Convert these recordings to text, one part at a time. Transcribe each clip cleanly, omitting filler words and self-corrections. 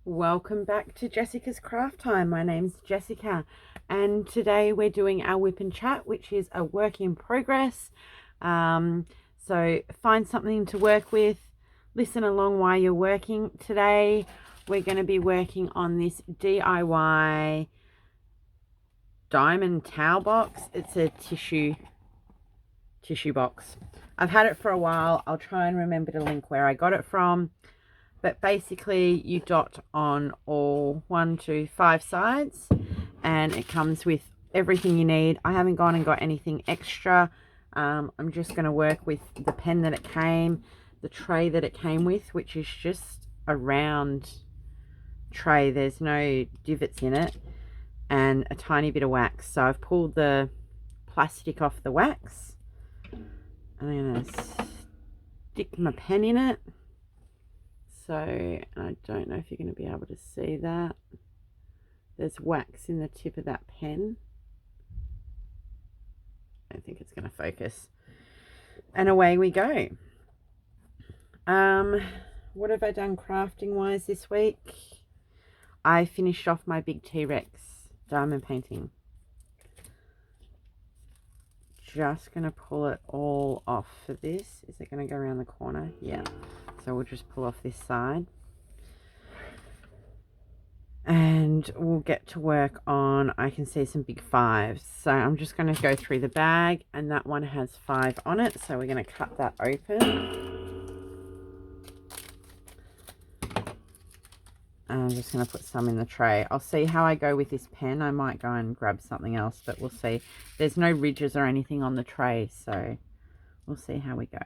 Welcome back to Jessica's Craft Time. My name's Jessica, and today we're doing our Whip and Chat, which is a work in progress. So find something to work with, listen along while you're working. Today we're going to be working on this DIY diamond towel box. It's a tissue box. I've had it for a while. I'll try and remember to link where I got it from. But basically you dot on all 5 sides and it comes with everything you need. I haven't gone and got anything extra. I'm just going to work with the pen that it came, the tray that it came with, which is just a round tray. There's no divots in it, and a tiny bit of wax. So I've pulled the plastic off the wax. I'm going to stick my pen in it. So, I don't know if you're going to be able to see that. There's wax in the tip of that pen. I don't think it's going to focus. And away we go. What have I done crafting wise this week? I finished off my big T-Rex diamond painting. Just going to pull it all off for this. Is it going to go around the corner? Yeah. So we'll just pull off this side. And we'll get to work on, I can see some big 5s. So I'm just going to go through the bag, and that one has 5 on it. So we're going to cut that open. And I'm just going to put some in the tray. I'll see how I go with this pen. I might go and grab something else, but we'll see. There's no ridges or anything on the tray, so we'll see how we go.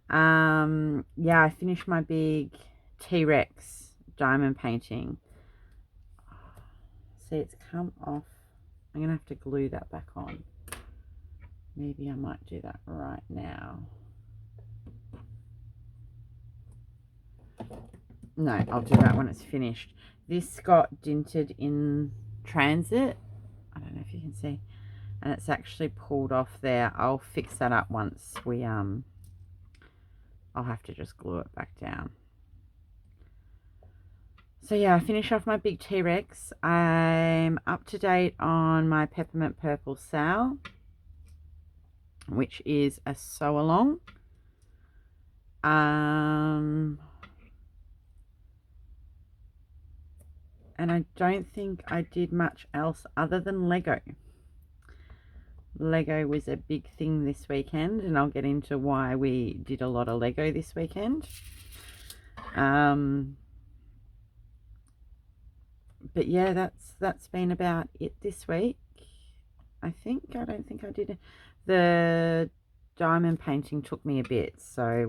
Yeah, I finished my big T-Rex diamond painting. See, it's come off. I'm gonna have to glue that back on. Maybe I might do that right now. No, I'll do that when it's finished. This got dinted in transit. I don't know if you can see, and it's actually pulled off there. I'll fix that up once we I'll have to just glue it back down. So yeah, I finish off my big T-Rex. I'm up to date on my Peppermint Purple SAL, which is a sew along. And I don't think I did much else other than Lego. Lego was a big thing this weekend, and I'll get into why we did a lot of Lego this weekend. But yeah, that's been about it this week. I don't think I did. The diamond painting took me a bit, so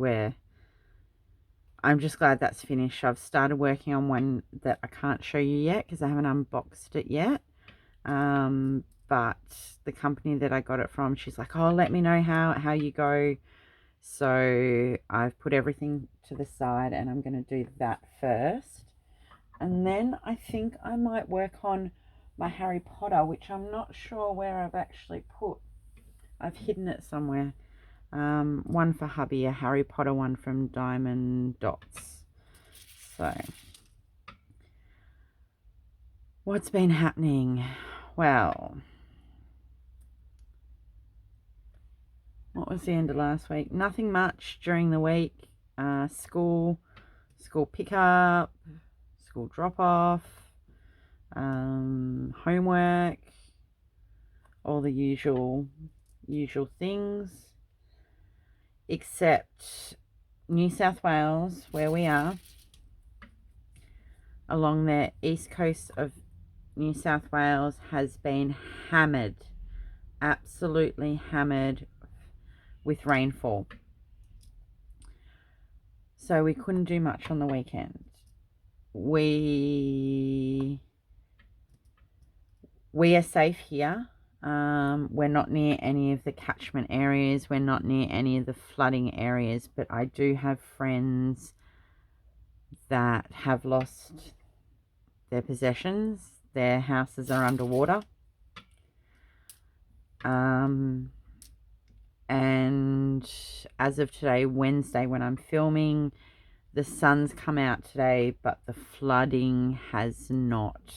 I'm just glad that's finished. I've started working on one that I can't show you yet because I haven't unboxed it yet. But the company that I got it from, she's like, oh, let me know how you go. So I've put everything to the side, and I'm going to do that first. And then I think I might work on my Harry Potter, which I'm not sure where I've actually put. I've hidden it somewhere. One for hubby, a Harry Potter one from Diamond Dots. So, what's been happening? Well, what was the end of last week? Nothing much during the week. School pickup, school drop off, homework, all the usual things, except New South Wales, where we are, along the east coast of New South Wales, has been hammered, absolutely hammered with rainfall. So we couldn't do much on the weekend. We are safe here. We're not near any of the catchment areas. We're not near any of the flooding areas, but I do have friends that have lost their possessions. Their houses are underwater. And as of today, Wednesday, when I'm filming, The sun's come out today, but the flooding has not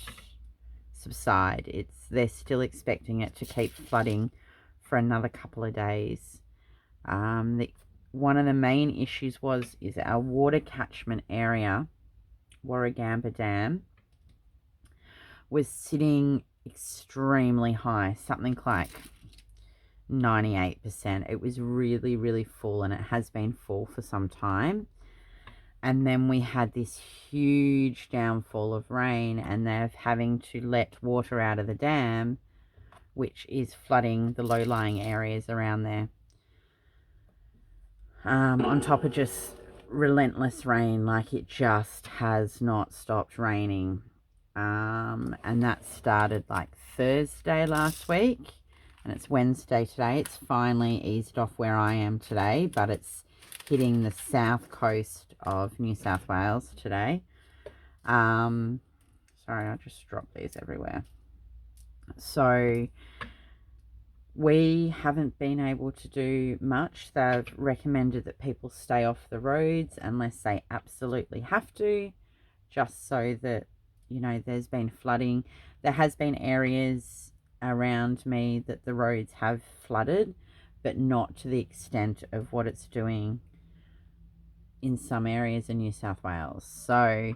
subsided. They're still expecting it to keep flooding for another couple of days. One of the main issues is our water catchment area, Warragamba Dam, was sitting extremely high, something like 98%. It was really, really full, and it has been full for some time. And then we had this huge downfall of rain, and they're having to let water out of the dam, which is flooding the low-lying areas around there. On top of just relentless rain, like it just has not stopped raining. And that started like Thursday last week, and it's Wednesday today. It's finally eased off where I am today, but it's hitting the south coast of New South Wales today. Sorry, I just dropped these everywhere. So we haven't been able to do much. They've recommended that people stay off the roads unless they absolutely have to, just so that, you know, there's been flooding. There has been areas around me that the roads have flooded, but not to the extent of what it's doing in some areas in New South Wales. So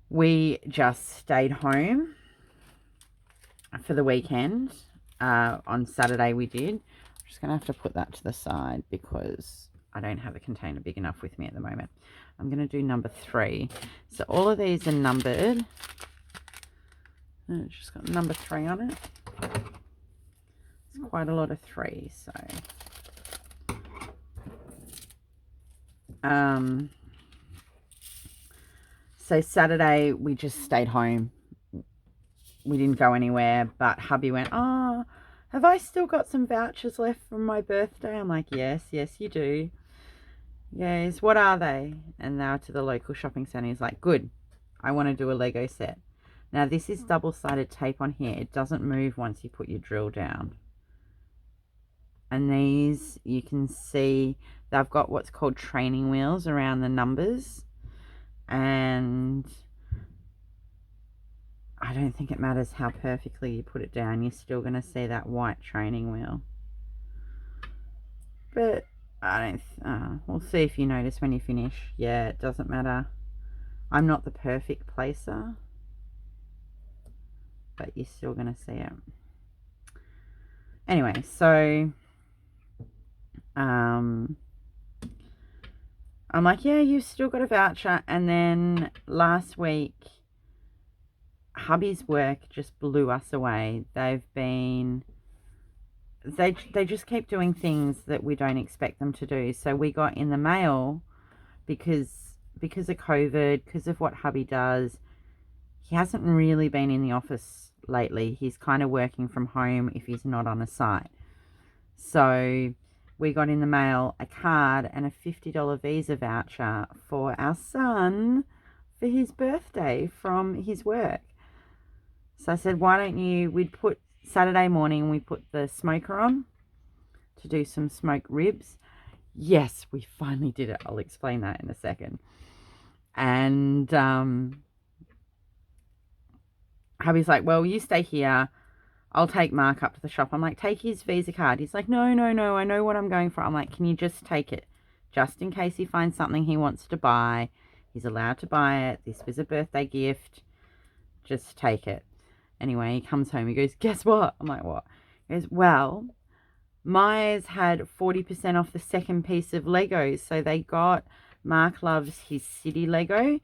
we just stayed home for the weekend. On Saturday we did. I'm just going to have to put that to the side because I don't have a container big enough with me at the moment. I'm going to do number 3. So all of these are numbered. And it's just got number 3 on it. It's quite a lot of 3, so... So Saturday we just stayed home. We didn't go anywhere, but hubby went, "Oh, have I still got some vouchers left from my birthday?" I'm like, yes, you do. Yes, what are they? And they were to the local shopping centre. He's like, good, I want to do a Lego set. Now this is double-sided tape on here. It doesn't move once you put your drill down. And these, you can see, they've got what's called training wheels around the numbers. And I don't think it matters how perfectly you put it down. You're still going to see that white training wheel. But I don't... we'll see if you notice when you finish. Yeah, it doesn't matter. I'm not the perfect placer, but you're still going to see it. Anyway, so... I'm like, yeah, you've still got a voucher. And then last week, hubby's work just blew us away. They just keep doing things that we don't expect them to do. So we got in the mail because of COVID, because of what hubby does. He hasn't really been in the office lately. He's kind of working from home if he's not on a site. So we got in the mail a card and a $50 Visa voucher for our son for his birthday from his work. So I said, why don't you, we'd put Saturday morning, we put the smoker on to do some smoked ribs. Yes, we finally did it. I'll explain that in a second. And hubby's like, well, you stay here. I'll take Mark up to the shop. I'm like, take his Visa card. He's like, no, I know what I'm going for. I'm like, can you just take it? Just in case he finds something he wants to buy. He's allowed to buy it. This was a birthday gift. Just take it. Anyway, he comes home. He goes, guess what? I'm like, what? He goes, well, Myers had 40% off the second piece of Legos. So they got, Mark loves his city Lego.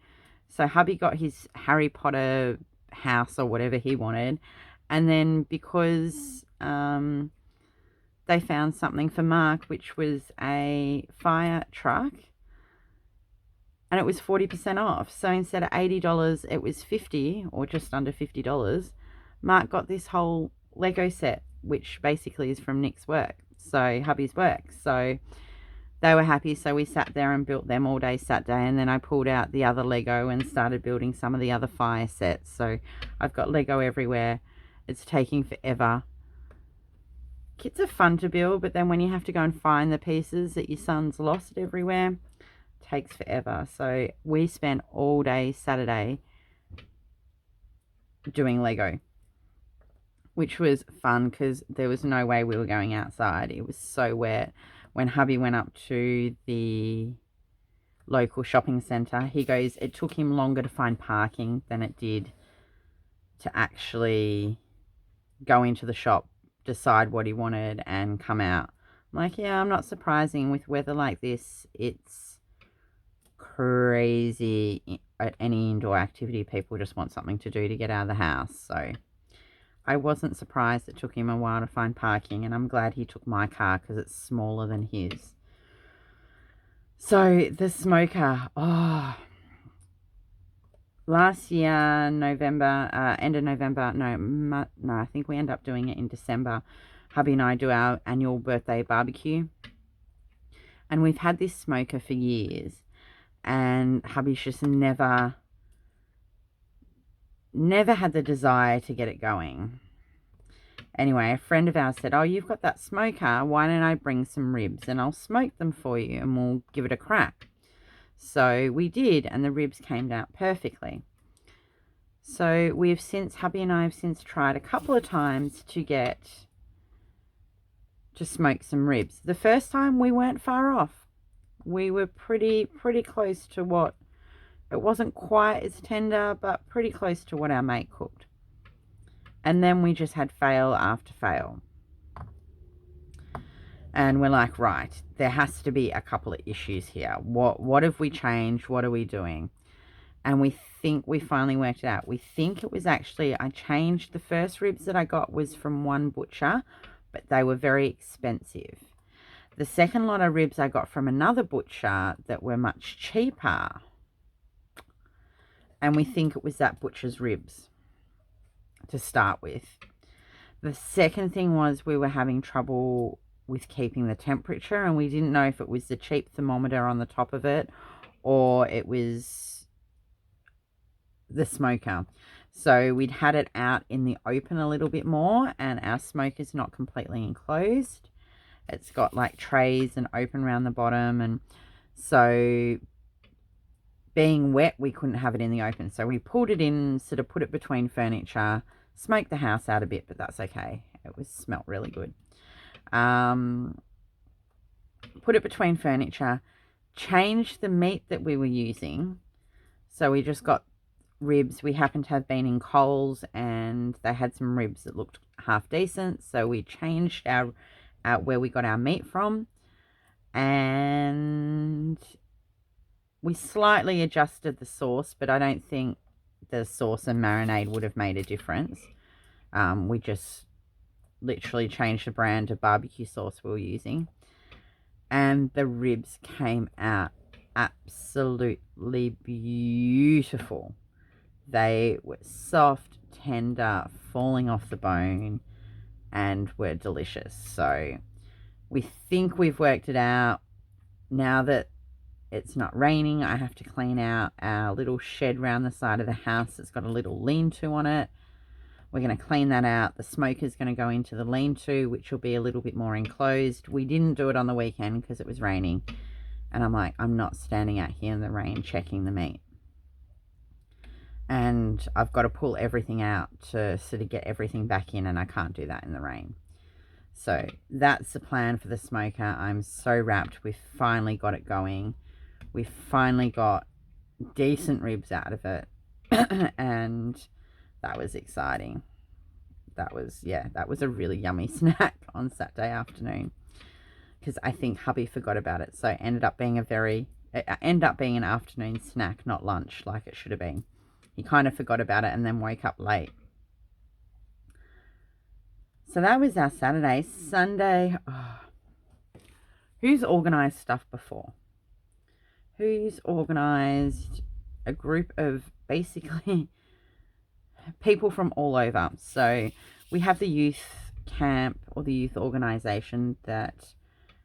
So hubby got his Harry Potter house or whatever he wanted. And then because they found something for Mark, which was a fire truck, and it was 40% off. So instead of $80, it was $50 or just under $50. Mark got this whole Lego set, which basically is from Nick's work, so hubby's work. So they were happy. So we sat there and built them all day Saturday, and then I pulled out the other Lego and started building some of the other fire sets. So I've got Lego everywhere. It's taking forever. Kits are fun to build, but then when you have to go and find the pieces that your son's lost everywhere, takes forever. So we spent all day Saturday doing Lego, which was fun because there was no way we were going outside. It was so wet. When hubby went up to the local shopping centre, he goes, it took him longer to find parking than it did to actually go into the shop, decide what he wanted, and come out. I'm like, yeah, I'm not surprising with weather like this. It's crazy at any indoor activity. People just want something to do to get out of the house. So I wasn't surprised it took him a while to find parking, and I'm glad he took my car because it's smaller than his. So the smoker, last year, November, end of November, no, I think we end up doing it in December. Hubby and I do our annual birthday barbecue. And we've had this smoker for years. And hubby's just never had the desire to get it going. Anyway, a friend of ours said, oh, you've got that smoker. Why don't I bring some ribs and I'll smoke them for you and we'll give it a crack. So we did, and the ribs came out perfectly. So hubby and I have since tried a couple of times to smoke some ribs. The first time we weren't far off. We were pretty close to what, it wasn't quite as tender, but pretty close to what our mate cooked. And then we just had fail after fail. And we're like, right, there has to be a couple of issues here. What have we changed? What are we doing? And we think we finally worked it out. We think it was actually, I changed the first ribs that I got was from one butcher, but they were very expensive. The second lot of ribs I got from another butcher that were much cheaper. And we think it was that butcher's ribs to start with. The second thing was we were having trouble with keeping the temperature, and we didn't know if it was the cheap thermometer on the top of it or it was the smoker. So we'd had it out in the open a little bit more, and our smoker's not completely enclosed. It's got like trays and open around the bottom, and so being wet, we couldn't have it in the open. So we pulled it in, sort of put it between furniture, smoked the house out a bit, but that's okay. It smelt really good. Put it between furniture, changed the meat that we were using. So we just got ribs. We happened to have been in Coles and they had some ribs that looked half decent. So we changed our where we got our meat from, and we slightly adjusted the sauce, but I don't think the sauce and marinade would have made a difference. We just literally changed the brand of barbecue sauce we were using, and the ribs came out absolutely beautiful. They were soft, tender, falling off the bone, and were delicious. So we think we've worked it out. Now that it's not raining, I have to clean out our little shed around the side of the house. It's got a little lean-to on it. We're going to clean that out. The smoker's going to go into the lean-to, which will be a little bit more enclosed. We didn't do it on the weekend because it was raining. And I'm like, I'm not standing out here in the rain checking the meat. And I've got to pull everything out to sort of get everything back in, and I can't do that in the rain. So that's the plan for the smoker. I'm so wrapped. We've finally got it going. We've finally got decent ribs out of it. And that was exciting. That was a really yummy snack on Saturday afternoon, because I think hubby forgot about it. So it ended up being an afternoon snack, not lunch like it should have been. He kind of forgot about it and then woke up late. So that was our Saturday. Sunday, who's organised stuff before? Who's organised a group of basically people from all over? So we have the youth camp or the youth organisation that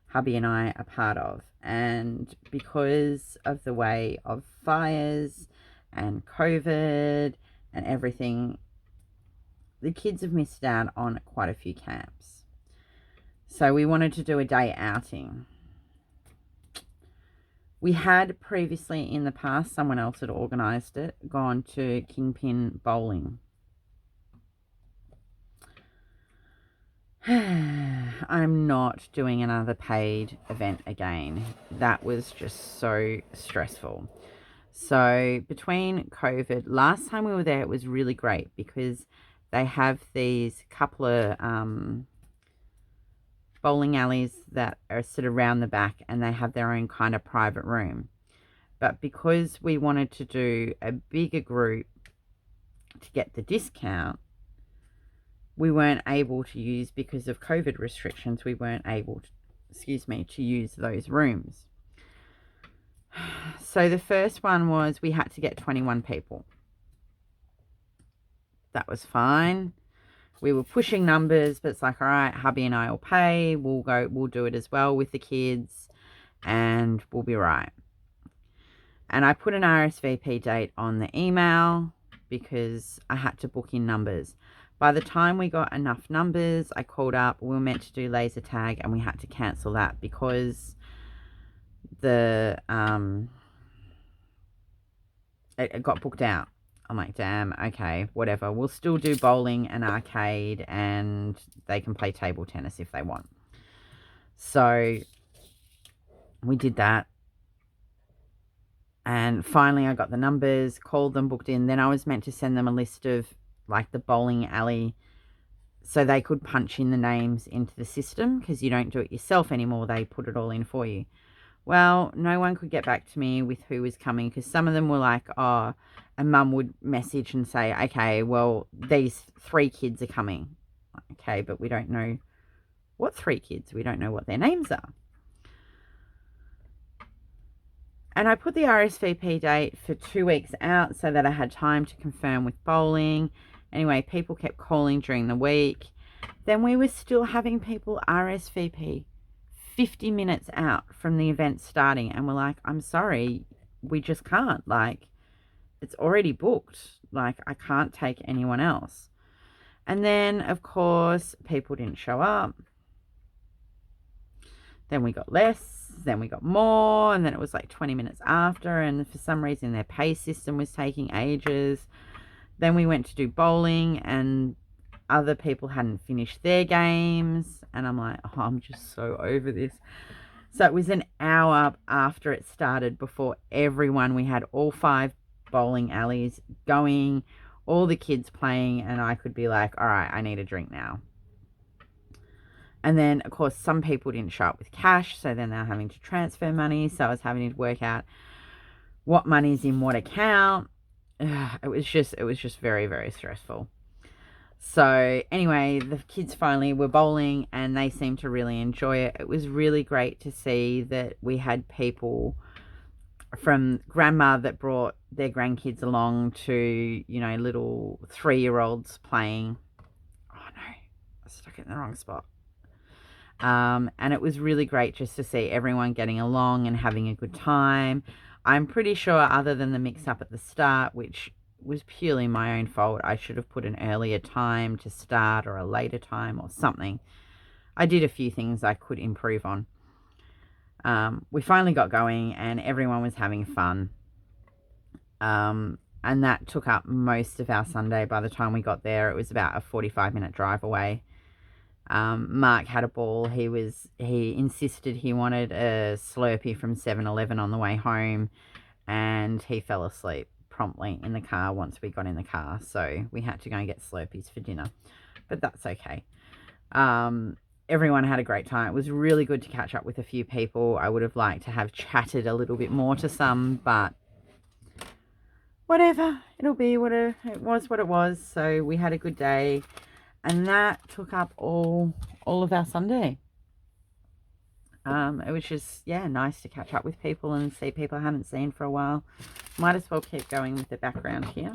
hubby and I are part of. And because of the way of fires and COVID and everything, the kids have missed out on quite a few camps. So we wanted to do a day outing. We had previously in the past, someone else had organised it, gone to Kingpin Bowling. I'm not doing another paid event again. That was just so stressful. So between COVID, last time we were there, it was really great because they have these couple of bowling alleys that are sort of around the back, and they have their own kind of private room. But because we wanted to do a bigger group to get the discount, we weren't able to use, because of COVID restrictions, we weren't able to use those rooms. So the first one was we had to get 21 people. That was fine. We were pushing numbers, but it's like, all right, hubby and I will pay. We'll do it as well with the kids, and we'll be right. And I put an RSVP date on the email because I had to book in numbers. By the time we got enough numbers, I called up. We were meant to do laser tag, and we had to cancel that because it got booked out. I'm like, damn, okay, whatever. We'll still do bowling and arcade, and they can play table tennis if they want. So we did that. And finally I got the numbers, called them, booked in. Then I was meant to send them a list of like the bowling alley so they could punch in the names into the system, because you don't do it yourself anymore. They put it all in for you. Well, no one could get back to me with who was coming, because some of them were like, oh, a mum would message and say, okay, well, these 3 kids are coming. Okay, but we don't know what 3 kids. We don't know what their names are. And I put the RSVP date for 2 weeks out so that I had time to confirm with bowling. Anyway, people kept calling during the week. Then we were still having people RSVP 50 minutes out from the event starting. And we're like, I'm sorry, we just can't. Like, it's already booked. Like, I can't take anyone else. And then, of course, people didn't show up. Then we got less. Then we got more, and then it was like 20 minutes after, and for some reason their pay system was taking ages. Then we went to do bowling, and other people hadn't finished their games, and I'm like, oh, I'm just so over this. So it was an hour after it started before everyone, we had all 5 bowling alleys going, all the kids playing, and I could be like, all right, I need a drink now. And then, of course, some people didn't show up with cash, so then they're having to transfer money. So I was having to work out what money's in what account. It was just very, very stressful. So anyway, the kids finally were bowling, and they seemed to really enjoy it. It was really great to see that we had people from grandma that brought their grandkids along to, little 3-year-olds playing. Oh no, I stuck it in the wrong spot. And it was really great just to see everyone getting along and having a good time. I'm pretty sure, other than the mix-up at the start, which was purely my own fault, I should have put an earlier time to start or a later time or something. I did a few things I could improve on. We finally got going, and everyone was having fun. And that took up most of our Sunday. By the time we got there, it was about a 45-minute drive away. Mark had a ball. He insisted he wanted a Slurpee from 7-Eleven on the way home, and he fell asleep promptly in the car once we got in the car. So we had to go and get Slurpees for dinner, but that's okay. Everyone had a great time. It was really good to catch up with a few people. I would have liked to have chatted a little bit more to some, but whatever. It'll be what it was. So we had a good day. And that took up all of our Sunday. It was just, nice to catch up with people and see people I haven't seen for a while. Might as well keep going with the background here.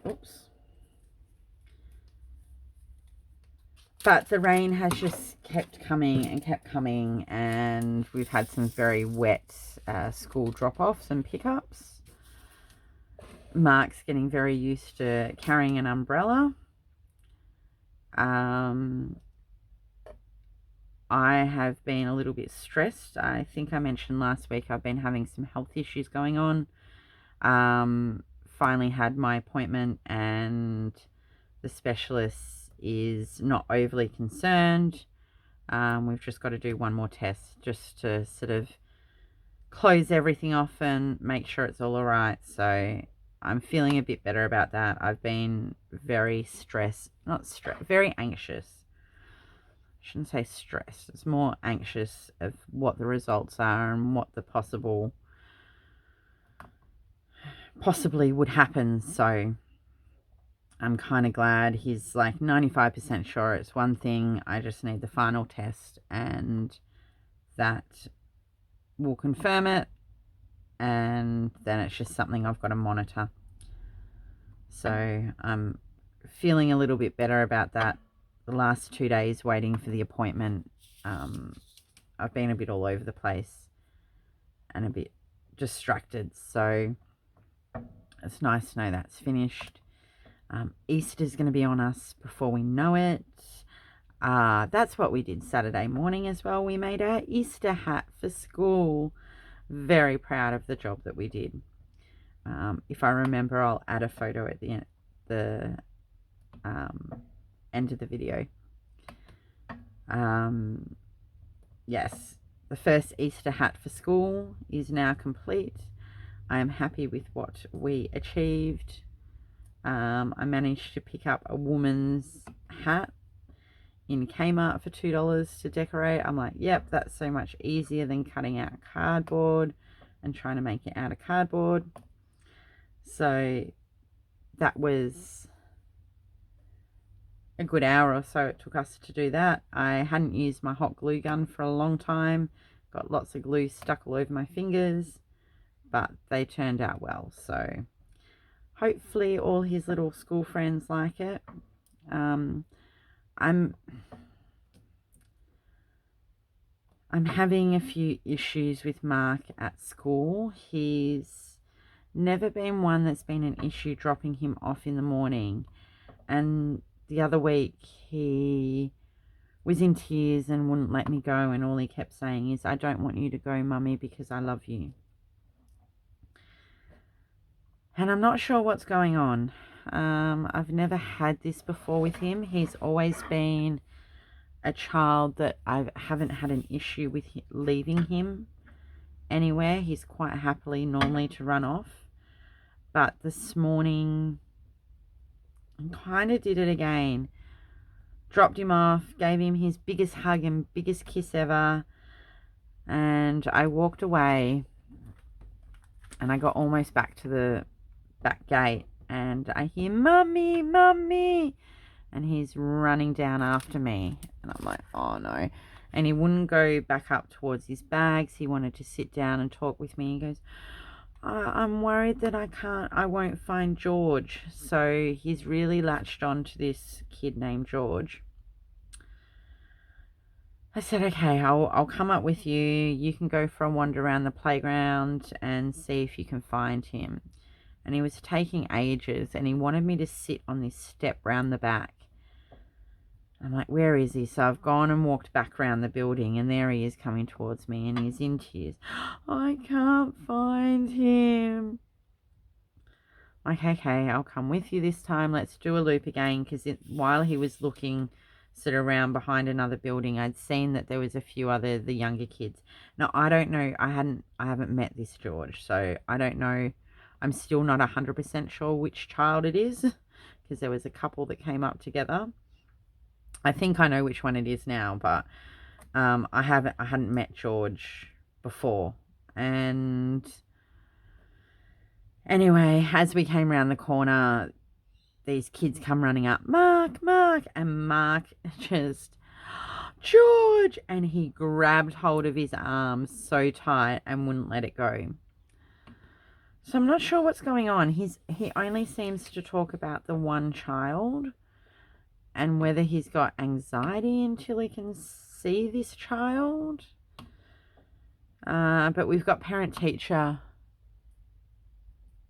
Oops. But the rain has just kept coming, and we've had some very wet school drop-offs and pickups. Mark's getting very used to carrying an umbrella. I have been a little bit stressed. I think I mentioned last week I've been having some health issues going on. Finally had my appointment, and the specialist is not overly concerned. We've just got to do one more test just to sort of close everything off and make sure it's all right. So I'm feeling a bit better about that. I've been very very anxious. I shouldn't say stressed. It's more anxious of what the results are and what the possibly would happen. So I'm kind of glad he's like 95% sure it's one thing. I just need the final test, and that will confirm it, and then it's just something I've got to monitor. So I'm feeling a little bit better about that. The last 2 days waiting for the appointment, I've been a bit all over the place and a bit distracted. So it's nice to know that's finished. Easter's going to be on us before we know it. That's what we did Saturday morning as well. We made our Easter hat for school. Very proud of the job that we did. If I remember, I'll add a photo at the end of the video. Yes, the first Easter hat for school is now complete. I am happy with what we achieved. I managed to pick up a woman's hat in Kmart for $2 to decorate. I'm like, yep, that's so much easier than cutting out cardboard and trying to make it out of cardboard. So that was a good hour or so it took us to do that. I hadn't used my hot glue gun for a long time. Got lots of glue stuck all over my fingers, but they turned out well. So hopefully all his little school friends like it. I'm having a few issues with Mark at school. He's never been one that's been an issue dropping him off in the morning. And the other week he was in tears and wouldn't let me go, and all he kept saying is, I don't want you to go, Mummy, because I love you. And I'm not sure what's going on. I've never had this before with him. He's always been a child that I haven't had an issue with leaving him anywhere. He's quite happily normally to run off. But this morning, I kind of did it again. Dropped him off, gave him his biggest hug and biggest kiss ever. And I walked away, and I got almost back to the back gate, and I hear, Mummy, Mummy. And he's running down after me. And I'm like, oh no. And he wouldn't go back up towards his bags. He wanted to sit down and talk with me. He goes, I'm worried that I won't find George. So he's really latched on to this kid named George. I said, okay, I'll come up with you. You can go for a wander around the playground and see if you can find him. And he was taking ages, and he wanted me to sit on this step round the back. I'm like, where is he? So I've gone and walked back around the building, and there he is coming towards me, and he's in tears. I can't find him. Like, okay, I'll come with you this time. Let's do a loop again, because while he was looking sort of around behind another building, I'd seen that there was a few the younger kids. Now, I don't know. I haven't met this George, so I don't know. I'm still not 100% sure which child it is, because there was a couple that came up together. I think I know which one it is now, but I hadn't met George before. And anyway, as we came around the corner, these kids come running up, Mark, and Mark just, George, and he grabbed hold of his arms so tight and wouldn't let it go. So I'm not sure what's going on. He only seems to talk about the one child, and whether he's got anxiety until he can see this child. But we've got parent-teacher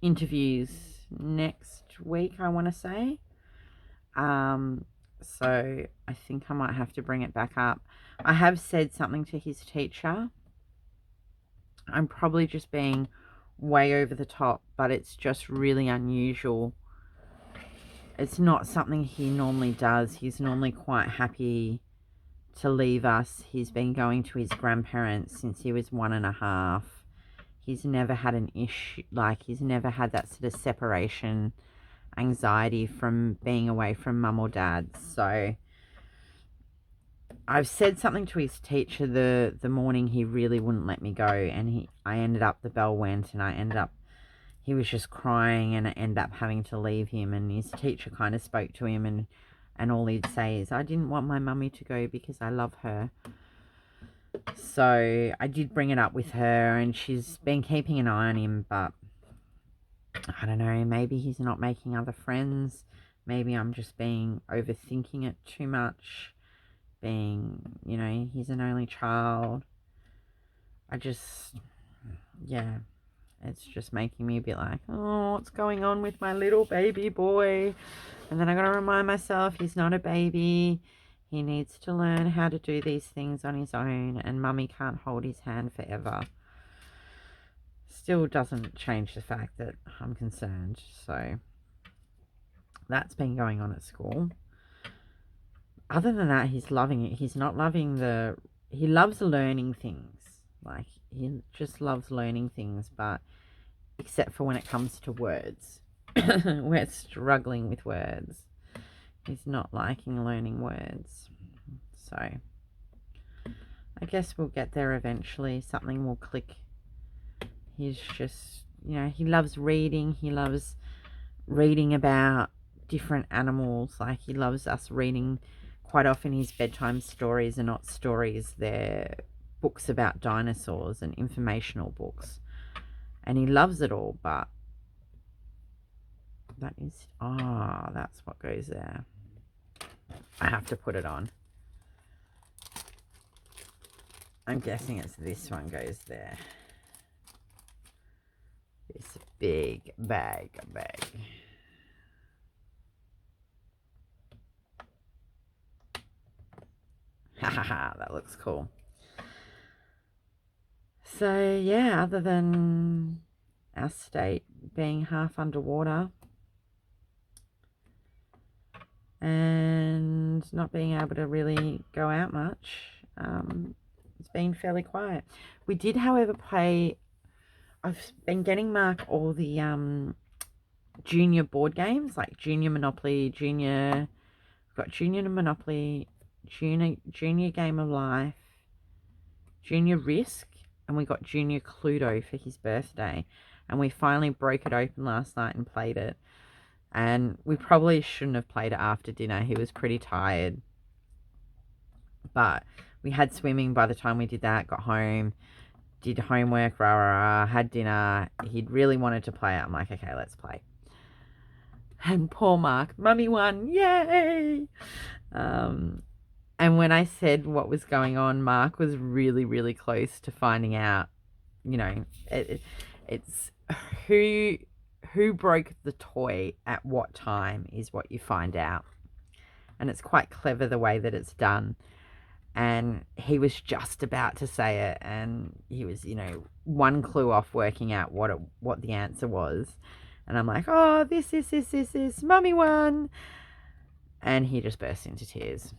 interviews next week, I want to say. So I think I might have to bring it back up. I have said something to his teacher. I'm probably just being way over the top, but it's just really unusual. It's not something he normally does. He's normally quite happy to leave us. He's been going to his grandparents since he was 1.5. He's never had an issue, like he's never had that sort of separation anxiety from being away from mum or dad. So I've said something to his teacher the morning he really wouldn't let me go, and I ended up, the bell went, and he was just crying, and I ended up having to leave him. And his teacher kind of spoke to him, and all he'd say is, I didn't want my mummy to go because I love her. So I did bring it up with her, and she's been keeping an eye on him, but I don't know, maybe he's not making other friends. Maybe I'm just overthinking it too much. He's an only child. Yeah, it's just making me a bit like, oh, what's going on with my little baby boy? And then I gotta remind myself he's not a baby. He needs to learn how to do these things on his own, and mummy can't hold his hand forever. Still doesn't change the fact that I'm concerned. So that's been going on at school. Other than that, he's loving it. He's not loving he loves learning things. Like, he just loves learning things, but except for when it comes to words. We're struggling with words. He's not liking learning words. So I guess we'll get there eventually. Something will click. He's just, he loves reading. He loves reading about different animals. Like, he loves us reading. Quite often his bedtime stories are not stories. They're books about dinosaurs and informational books. And he loves it all, but that's what goes there. I have to put it on. I'm guessing it's this one goes there. This big bag. Haha, that looks cool. So yeah, other than our state being half underwater and not being able to really go out much, it's been fairly quiet. We did, however, I've been getting Mark all the junior board games, like Junior Monopoly, Junior Monopoly, Junior Game of Life, Junior Risk, and we got Junior Cluedo for his birthday. And we finally broke it open last night and played it. And we probably shouldn't have played it after dinner. He was pretty tired. But we had swimming by the time we did that, got home, did homework, had dinner. He'd really wanted to play it. I'm like, okay, let's play. And poor Mark, mummy won, yay! And when I said what was going on, Mark was really, really close to finding out. It's who broke the toy at what time is what you find out. And it's quite clever the way that it's done. And he was just about to say it, and he was, one clue off working out what the answer was. And I'm like, oh, this, mummy won. And he just burst into tears.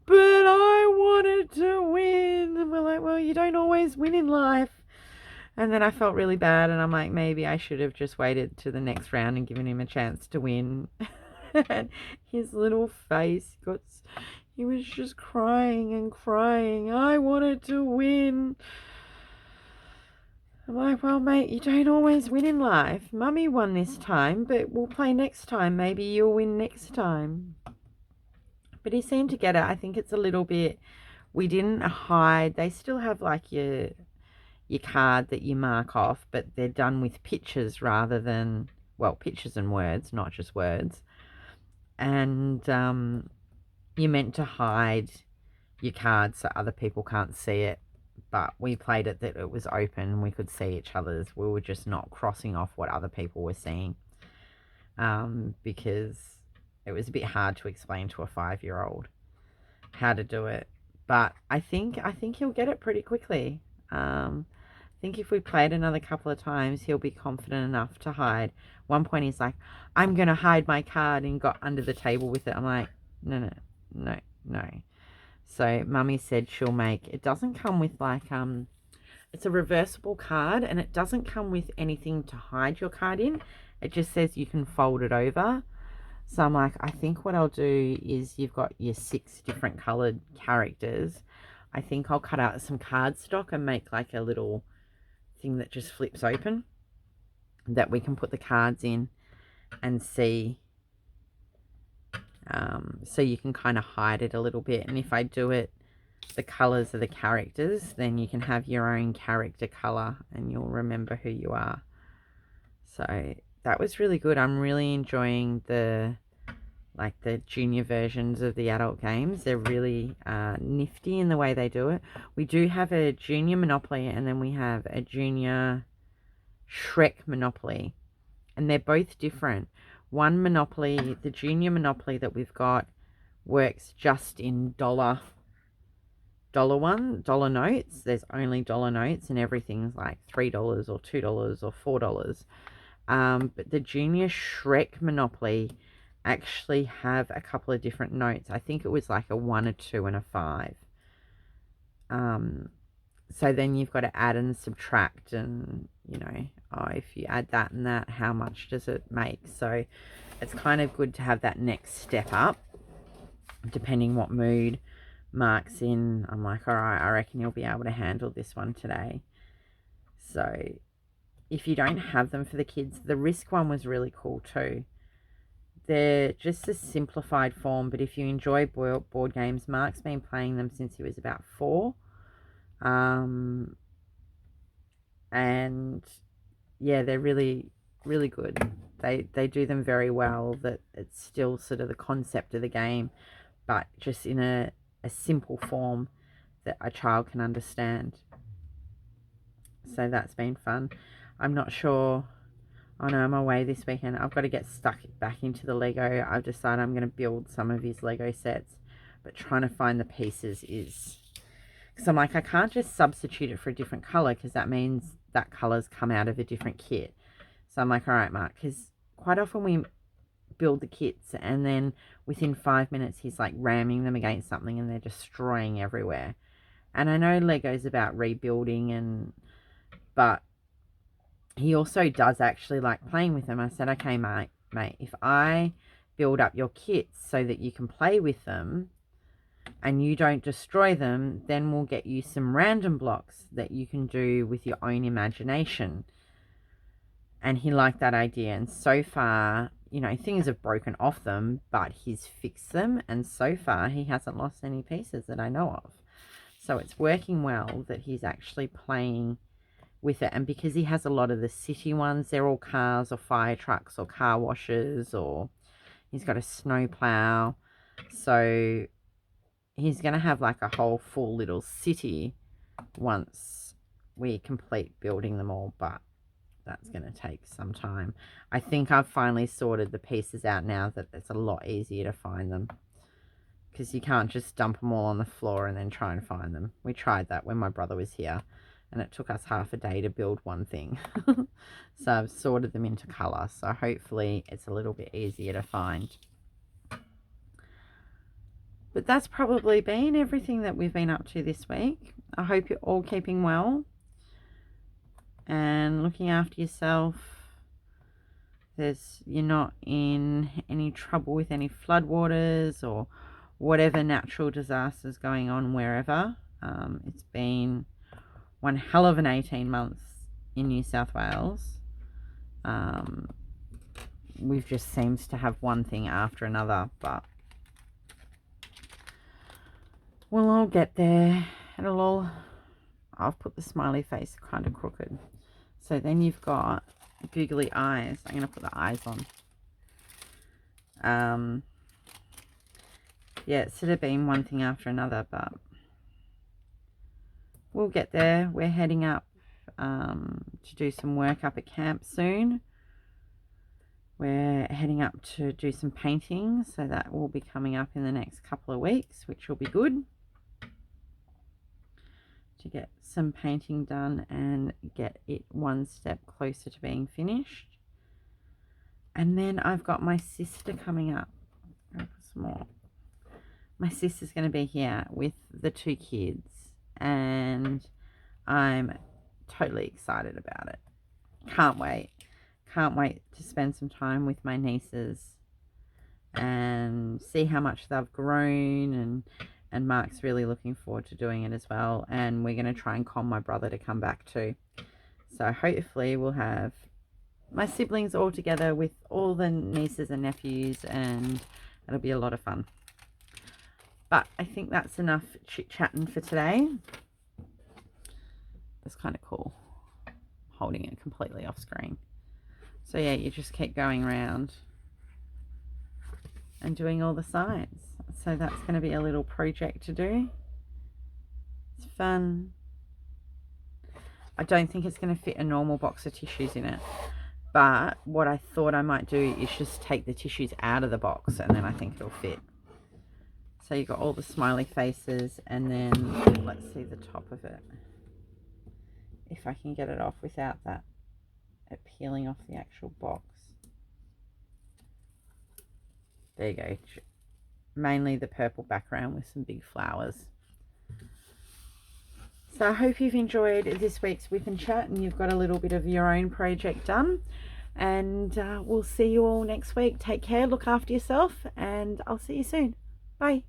But I wanted to win. And we're like, well, you don't always win in life. And then I felt really bad, and I'm like, maybe I should have just waited to the next round and given him a chance to win. And his little face he was just crying and crying. I wanted to win. I'm like, well, mate, you don't always win in life. Mummy won this time, but we'll play next time. Maybe you'll win next time. But he seemed to get it. I think it's a little bit, we didn't hide. They still have like your card that you mark off, but they're done with pictures rather than, pictures and words, not just words. And you're meant to hide your card so other people can't see it. But we played it that it was open. We could see each other's. We were just not crossing off what other people were seeing. Because it was a bit hard to explain to a 5-year-old how to do it. But I think he'll get it pretty quickly. I think if we play it another couple of times, he'll be confident enough to hide. One point he's like, I'm going to hide my card, and got under the table with it. I'm like, no. So Mummy said she'll make, it doesn't come with like, it's a reversible card, and it doesn't come with anything to hide your card in. It just says you can fold it over. So I'm like, I think what I'll do is, you've got your 6 different coloured characters. I think I'll cut out some cardstock and make like a little thing that just flips open, that we can put the cards in and see. So you can kind of hide it a little bit. And if I do it, the colours of the characters, then you can have your own character colour and you'll remember who you are. So that was really good. I'm really enjoying the junior versions of the adult games. They're really nifty in the way they do it. We do have a junior Monopoly, and then we have a junior Shrek Monopoly, and they're both different. One Monopoly, the junior Monopoly that we've got, works just in dollar notes. There's only dollar notes, and everything's like $3 or $2 or $4. But the junior Shrek Monopoly actually have a couple of different notes. I think it was like a 1, a 2, and a 5. So then you've got to add and subtract, and if you add that and that, how much does it make? So it's kind of good to have that next step up, depending what mood Mark's in. I'm like, all right, I reckon you'll be able to handle this one today. So if you don't have them for the kids, the Risk one was really cool too. They're just a simplified form, but if you enjoy board games, Mark's been playing them since he was about 4. And yeah, they're really, really good. They do them very well, that it's still sort of the concept of the game, but just in a simple form that a child can understand. So that's been fun. I'm not sure. Oh no, I'm away this weekend. I've got to get stuck back into the Lego. I've decided I'm going to build some of his Lego sets, but trying to find the pieces is... Because I'm like, I can't just substitute it for a different colour, because that means that colour's come out of a different kit. So I'm like, all right, Mark, because quite often we build the kits and then within 5 minutes he's like ramming them against something and they're destroying everywhere. And I know Lego's about rebuilding, but he also does actually like playing with them. I said, okay, mate, if I build up your kits so that you can play with them and you don't destroy them, then we'll get you some random blocks that you can do with your own imagination. And he liked that idea. And so far, things have broken off them, but he's fixed them. And so far, he hasn't lost any pieces that I know of. So it's working well that he's actually playing with it. And because he has a lot of the city ones, they're all cars or fire trucks or car washes, or he's got a snow plow. So he's going to have like a whole full little city once we complete building them all, but that's going to take some time. I think I've finally sorted the pieces out now, that it's a lot easier to find them, because you can't just dump them all on the floor and then try and find them. We tried that when my brother was here, and it took us half a day to build one thing. So I've sorted them into colour, so hopefully it's a little bit easier to find. But that's probably been everything that we've been up to this week. I hope you're all keeping well and looking after yourself. You're not in any trouble with any floodwaters or whatever natural disasters going on wherever. It's been one hell of an 18 months in New South Wales. We've just seems to have one thing after another, but we'll all get there. I've put the smiley face kind of crooked. So then you've got googly eyes. I'm going to put the eyes on. Yeah, it's sort of been one thing after another, but we'll get there. We're heading up to do some work up at camp soon. we're heading up to do some painting, so that will be coming up in the next couple of weeks, which will be good to get some painting done and get it one step closer to being finished. And then I've got my sister coming up. I'll put some more. My sister's going to be here with the 2 kids, and I'm totally excited about it. Can't wait to spend some time with my nieces and see how much they've grown, and Mark's really looking forward to doing it as well, and we're going to try and con my brother to come back too. So hopefully we'll have my siblings all together with all the nieces and nephews, and it'll be a lot of fun. But I think that's enough chit-chatting for today. It's kind of cool holding it completely off screen. So yeah, you just keep going around and doing all the sides. So that's going to be a little project to do. It's fun. I don't think it's going to fit a normal box of tissues in it, but what I thought I might do is just take the tissues out of the box, and then I think it'll fit. So you've got all the smiley faces, and then let's see the top of it, if I can get it off without it peeling off the actual box. There you go. Mainly the purple background with some big flowers. So I hope you've enjoyed this week's Wip and Chat, and you've got a little bit of your own project done. And we'll see you all next week. Take care, look after yourself, and I'll see you soon. Bye.